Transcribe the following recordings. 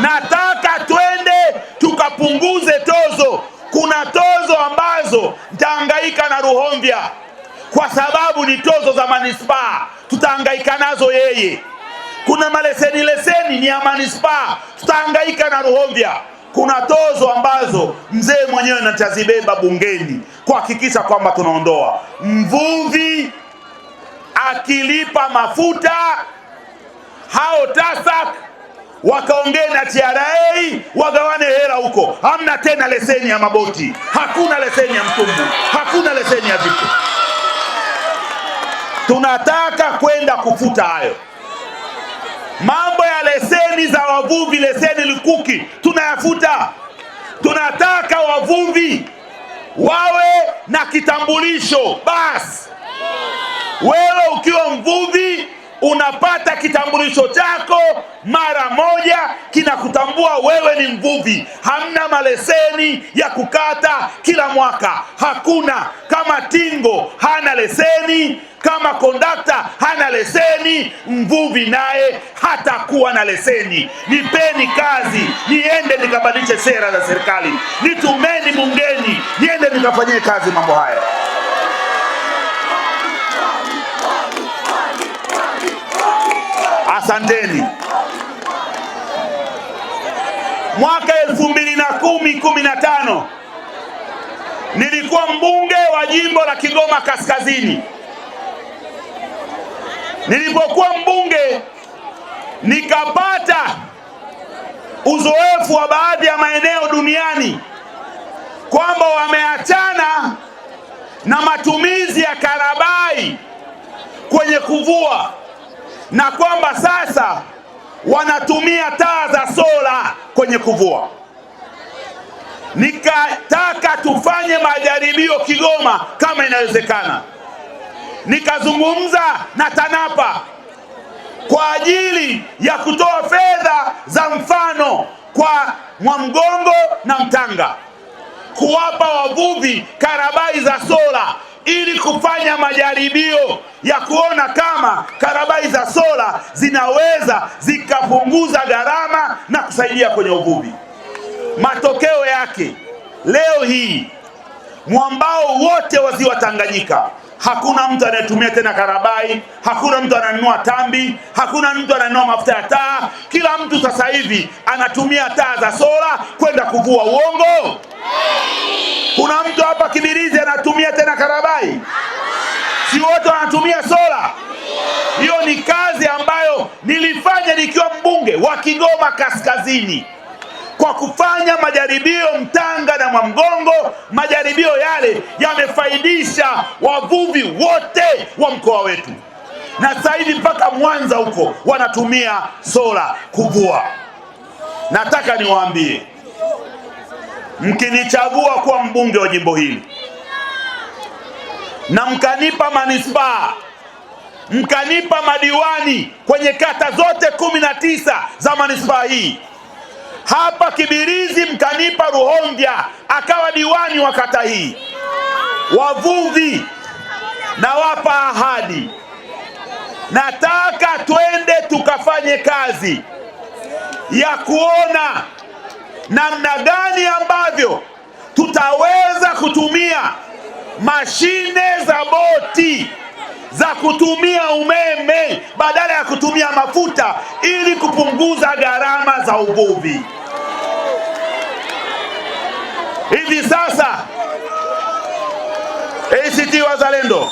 Nataka twende tukapunguze tozo. Kuna tozo ambazo nitahangaika na Ruhomvya kwa sababu ni tozo za manispaa, tutahangaika nazo yeye. Kuna leseni ni ya manispaa, tutahangaika na Ruhomvya. Kuna tozo ambazo mzee mwenyewe natazibeba bungeni kuhakikisha kwamba tunaondoa. Mvuvi akilipa mafuta, hao TASAC wakaongea na TRA wagawane hela huko. Hamna tena leseni ya maboti, hakuna leseni ya mtumbu, hakuna leseni ya vitu. Tunataka kwenda kufuta hayo mambo ya leseni za wavuvi, leseni lukuki tunayafuta. Tunataka wavuvi wawe na kitambulisho basi. Wewe ukiwa mvuvi unapata kitambulisho chako mara moja, kinakutambua wewe ni mvuvi. Hamna maleseni ya kukata kila mwaka, hakuna. Kama tingo hana leseni, kama kondakta hana leseni, mvuvi naye hatakuwa na leseni. Nipeni kazi, niende nikabadilishe sera za serikali. Nitumeni bungeni, niende nikafanyie kazi mambo haya. Asanteni. Mwaka 2015 nilikuwa mbunge wa jimbo la Kigoma Kaskazini. Nilipokuwa mbunge nikapata uzoefu wa baadhi ya maeneo duniani kwamba wameachana na matumizi ya karabai kwenye kuvua, na kwamba sasa wanatumia taa za sola kwenye kuvua. Nikataka tufanye majaribio Kigoma kama inawezekana. Nikazungumza na TANAPA kwa ajili ya kutoa fedha za mfano kwa Mwamgongo na Mtanga, kuwapa wavuvi karabai za sola ili kufanya majaribio ya kuona kama karabai za sola zinaweza zikapunguza gharama na kusaidia kwenye uvuvi. Matokeo yake leo hii mwambao wote wa ziwa Tanganyika hakuna mtu anayetumia tena karabai, hakuna mtu ananunua tambi, hakuna mtu ananunua mafuta ya taa. Kila mtu sasa hivi anatumia taa za sola kwenda kuvua. Uongo? Kuna mtu hapa Kibirizi anatumia tena karabai? Si wote wanatumia sola? Hiyo ni kazi ambayo nilifanya nikiwa mbunge wa Kigoma Kaskazini, kwa kufanya majaribio Mtanga na Mwamgongo. Majaribio yale yamefaidisha wavuvi wote wa mkoa wetu, na sasa hivi mpaka Mwanza huko wanatumia sola kuvua. Nataka niwaambie, mkinichagua kuwa mbunge wa jimbo hili na mkanipa manispaa, mkanipa madiwani kwenye kata zote 19 za manispaa hii, hapa Kibirizi mkanipa Ruhomvya akawa diwani wa kata hii, wavuvi nawapa ahadi, nataka twende tukafanye kazi ya kuona namna gani ambavyo tutaweza kutumia mashine za boti za kutumia umeme badala ya kutumia mafuta ili kupunguza gharama za uvuvi. Hivi sasa ACT Wazalendo,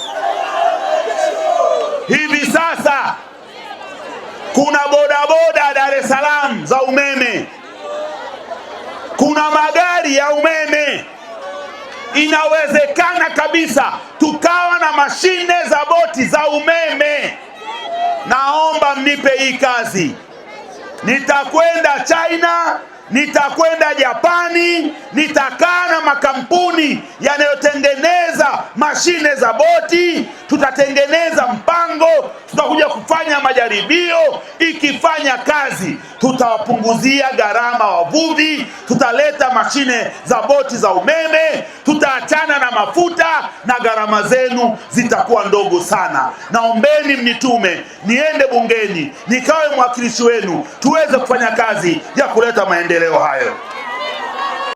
hivi sasa kuna bodaboda Dar es Salaam za umeme, kuna magari ya umeme. Inawezekana kabisa tukawa na mashine za boti za umeme. Naomba mnipe hii kazi. Nitakwenda China, nitakwenda Japani, nitakaa na makampuni yanayotengeneza mashine za boti, tutatengeneza mpango, tutakuja kufanya majaribio. Ikifanya kazi, tutawapunguzia gharama wavuvi, tutaleta mashine za boti za umeme, tutaachana na mafuta na gharama zenu zitakuwa ndogo sana. Naombeni mnitume niende bungeni nikawe mwakilishi wenu, tuweze kufanya kazi ya kuleta maendeleo hayo.